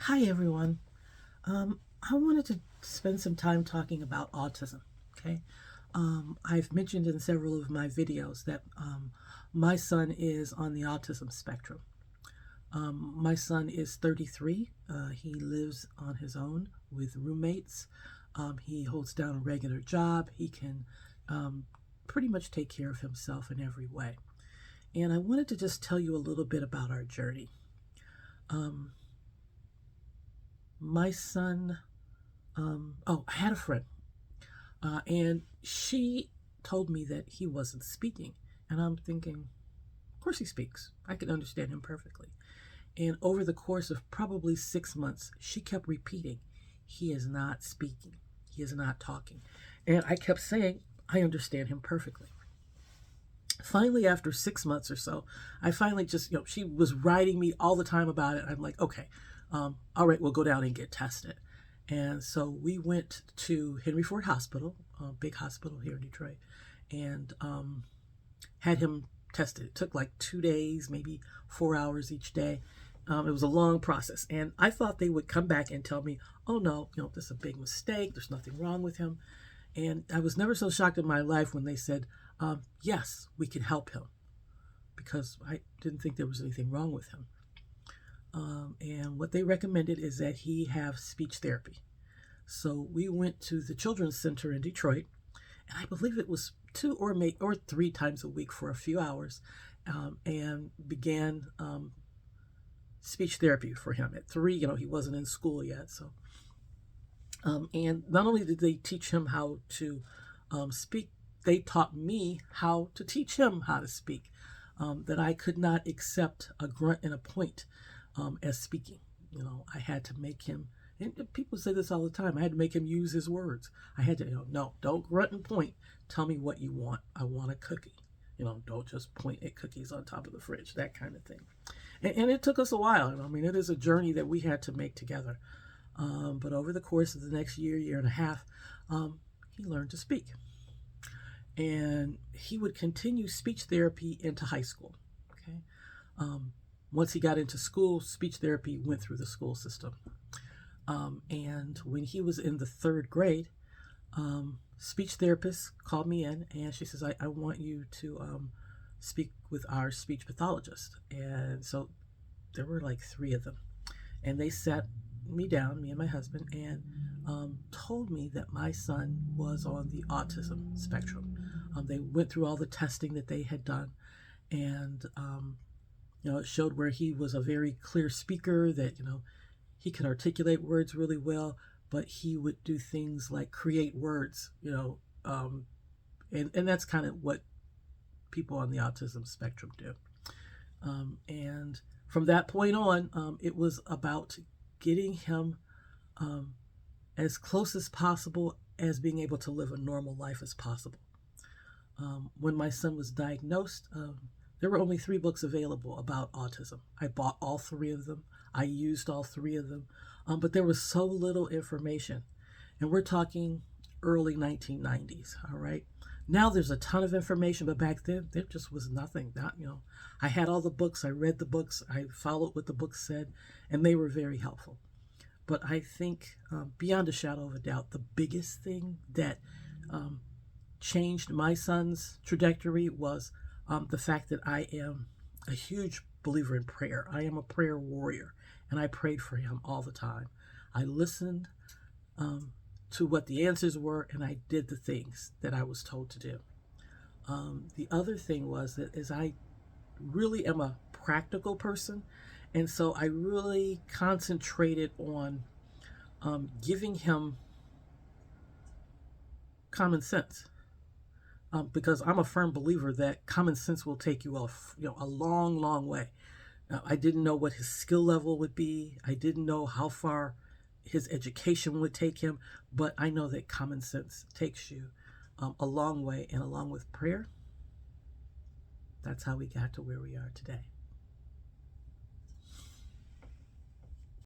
Hi, everyone. I wanted to spend some time talking about autism. Okay. I've mentioned in several of my videos that my son is on the autism spectrum. My son is 33. He lives on his own with roommates. He holds down a regular job. He can pretty much take care of himself in every way. And I wanted to just tell you a little bit about our journey. Um, my son I had a friend, and she told me that he wasn't speaking. And I'm thinking, of course he speaks. I can understand him perfectly. And over the course of probably 6 months, she kept repeating, he is not speaking. He is not talking. And I kept saying, I understand him perfectly. Finally, after 6 months or so, I finally just, she was writing me all the time about it. I'm like, okay, all right, we'll go down and get tested. And so we went to Henry Ford Hospital, a big hospital here in Detroit, and had him tested. It took like 2 days, maybe 4 hours each day. It was a long process. And I thought they would come back and tell me, oh no, this is a big mistake. There's nothing wrong with him. And I was never so shocked in my life when they said, yes, we can help him, because I didn't think there was anything wrong with him. And what they recommended is that he have speech therapy. So we went to the Children's Center in Detroit, and I believe it was 2 or 3 times a week for a few hours, and began speech therapy for him. At 3, he wasn't in school yet. So, and not only did they teach him how to speak, they taught me how to teach him how to speak. That I could not accept a grunt and a point as speaking. I had to make him, and people say this all the time, I had to make him use his words. I had to, no, don't grunt and point. Tell me what you want. I want a cookie. Don't just point at cookies on top of the fridge, that kind of thing. And it took us a while. I mean, it is a journey that we had to make together. But over the course of the next year and a half, he learned to speak. And he would continue speech therapy into high school. Okay. Once he got into school, speech therapy went through the school system. And when he was in the 3rd grade, speech therapist called me in, and she says, I want you to speak with our speech pathologist. And so there were like 3 of them. And they sat me down, me and my husband, and told me that my son was on the autism spectrum. They went through all the testing that they had done, and it showed where he was a very clear speaker, that he could articulate words really well, but he would do things like create words, and that's kind of what people on the autism spectrum do. And from that point on, it was about getting him as close as possible as being able to live a normal life as possible. When my son was diagnosed, there were only 3 books available about autism. I bought all 3 of them. I used all 3 of them. But there was so little information. And we're talking early 1990s, all right? Now there's a ton of information, but back then there just was nothing. I had all the books. I read the books. I followed what the books said, and they were very helpful. But I think, beyond a shadow of a doubt, the biggest thing that changed my son's trajectory was the fact that I am a huge believer in prayer. I am a prayer warrior, and I prayed for him all the time. I listened to what the answers were, and I did the things that I was told to do. The other thing was that as I really am a practical person, and so I really concentrated on giving him common sense. Because I'm a firm believer that common sense will take you a long, long way. I didn't know what his skill level would be. I didn't know how far his education would take him, but I know that common sense takes you a long way, and along with prayer, that's how we got to where we are today.